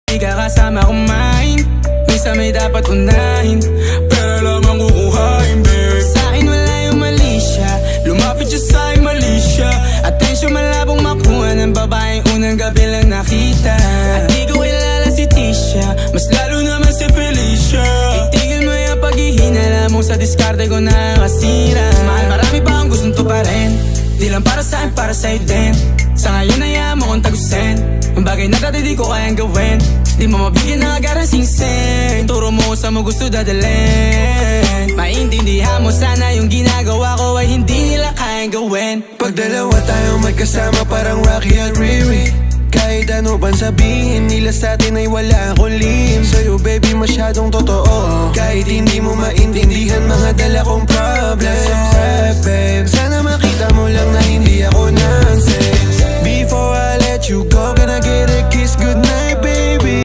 Di ka kasama kumain, minsan may dapat unahin, pero lamang kukuhain, babe. Sa'kin wala yung mali siya, lumapit siya sa'kin mali siya. Atensyon malabong makuha ng babaeng unang gabi lang nakita. At di ko kilala si Tisha, mas lalo naman si Felicia. Itigil mo yung paghihinala mo sa diskarte ko na kasira. Mahal, marami pa ang gustong tuparin, di lang para sa'kin, para sa'yo din. Sa ngayon ayaw mo kong tagusin, ang bagay na dati di ko kayang gawin. Di mo mabigyan ng agarang singsing, turo mo sa mo gusto dadalhin. Maintindihan mo sana yung ginagawa ko ay hindi nila kayang gawin. Pag dalawa tayong magkasama parang Rocky at Riri, kahit ano bang sabihin nila sa'tin ay wala akong lihim. Sa'yo baby masyadong totoo, kahit hindi mo maintindihan mga dala kong problems. Babe, sana makita mo lang na hindi ako nonsense. Before I let you go, can I get a kiss goodnight?